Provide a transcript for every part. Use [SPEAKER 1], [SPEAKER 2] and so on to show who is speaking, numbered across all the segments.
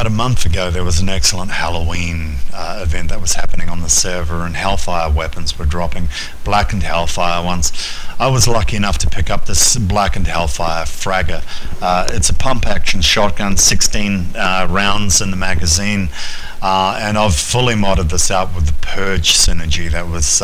[SPEAKER 1] About a month ago there was an excellent Halloween event that was happening on the server, and Hellfire weapons were dropping, blackened Hellfire ones. I was lucky enough to pick up this blackened Hellfire fragger. It's a pump action shotgun, 16 rounds in the magazine, and I've fully modded this out with the Purge synergy that was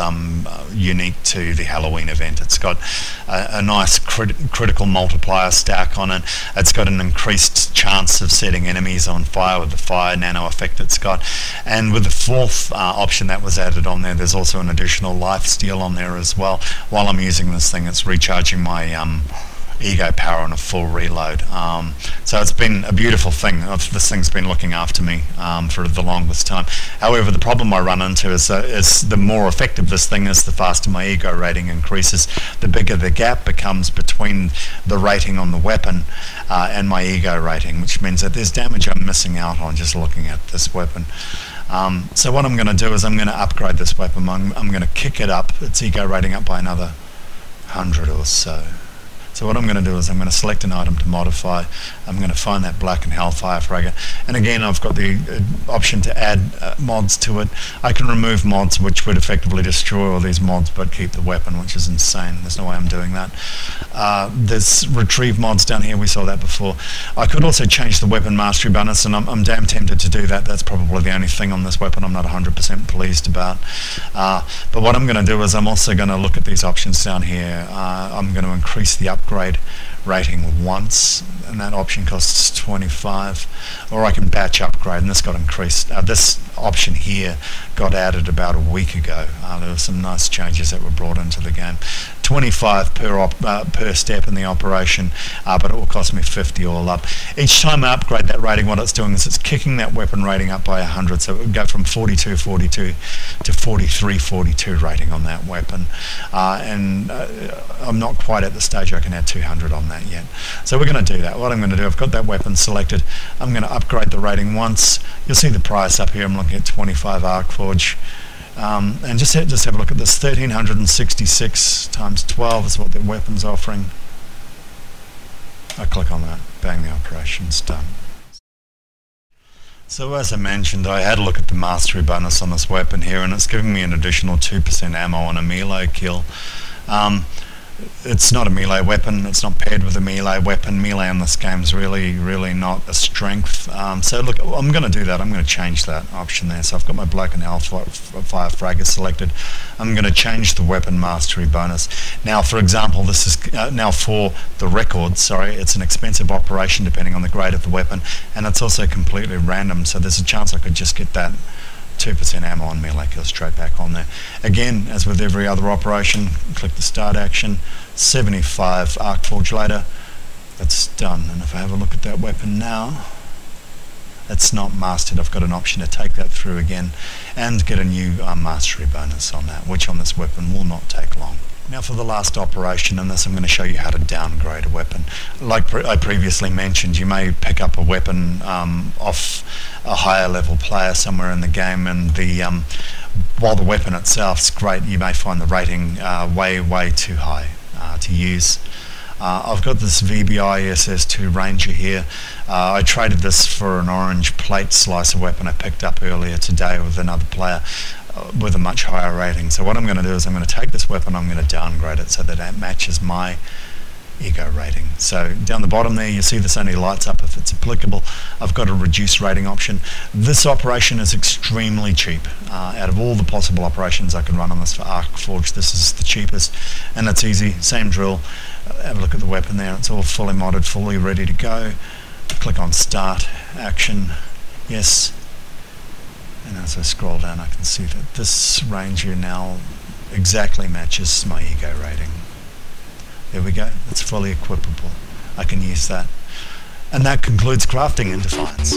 [SPEAKER 1] unique to the Halloween event. It's got a nice critical multiplier stack on it. It's got an increased chance of setting enemies on fire with the fire nano effect it's got, and with the fourth option that was added on there, there's also an additional life steal on there as well. While I'm using this thing, it's recharging my ego power on a full reload. So it's been a beautiful thing. This thing's been looking after me for the longest time. However, the problem I run into is the more effective this thing is, the faster my ego rating increases. The bigger the gap becomes between the rating on the weapon and my ego rating, which means that there's damage I'm missing out on just looking at this weapon. So what I'm going to do is I'm going to upgrade this weapon. I'm going to kick it up, its ego rating up by another 100 or so. So what I'm going to do is I'm going to select an item to modify. I'm going to find that blackened Hellfire fragger, and again I've got the option to add mods to it. I can remove mods which would effectively destroy all these mods but keep the weapon, which is insane. There's no way I'm doing that. There's retrieve mods down here, we saw that before. I could also change the weapon mastery bonus, and I'm damn tempted to do that. That's probably the only thing on this weapon I'm not 100% pleased about. But what I'm going to do is I'm also going to look at these options down here. I'm going to increase the upgrade rating once, and that option costs 25, or I can batch upgrade, and this got increased. This option here got added about a week ago. There were some nice changes that were brought into the game. 25 per step in the operation, but it will cost me 50 all up. Each time I upgrade that rating, what it's doing is it's kicking that weapon rating up by 100, so it would go from 42-42 to 43-42 rating on that weapon, and I'm not quite at the stage I can add 200 on that yet. So we're going to do that. What I'm going to do, I've got that weapon selected, I'm going to upgrade the rating once. You'll see the price up here. I'm looking at 25 Arcforge. And just have a look at this. 1366 times 12 is what the weapon's offering. I click on that, bang, the operation's done. So as I mentioned, I had a look at the mastery bonus on this weapon here, and it's giving me an additional 2% ammo on a melee kill. It's not a melee weapon, it's not paired with a melee weapon. Melee in this game is really not a strength. So look, I'm going to do that. I'm going to change that option there. So I've got my blackened Hellfire fragger selected. I'm going to change the weapon mastery bonus. Now, for example, this is now for the record, sorry, it's an expensive operation depending on the grade of the weapon, and it's also completely random, so there's a chance I could just get that 2% ammo on melee kill straight back on there. Again, as with every other operation, click the start action, 75 Arcforge later, that's done. And if I have a look at that weapon now, it's not mastered. I've got an option to take that through again and get a new mastery bonus on that, which on this weapon will not take long. Now for the last operation in this, I'm going to show you how to downgrade a weapon. Like I previously mentioned, you may pick up a weapon off a higher level player somewhere in the game, and while the weapon itself's great, you may find the rating way too high to use. I've got this VBI SS2 Ranger here. I traded this for an orange plate slicer weapon I picked up earlier today with another player with a much higher rating. So what I'm going to do is I'm going to take this weapon, I'm going to downgrade it so that it matches my ego rating. So down the bottom there, you see this only lights up if it's applicable. I've got a reduce rating option. This operation is extremely cheap. Out of all the possible operations I can run on this for Arcforge, this is the cheapest, and it's easy. Same drill. Have a look at the weapon there. It's all fully modded, fully ready to go. Click on start action. Yes. And as I scroll down, I can see that this Ranger now exactly matches my ego rating. There we go, it's fully equipable. I can use that. And that concludes crafting in Defiance.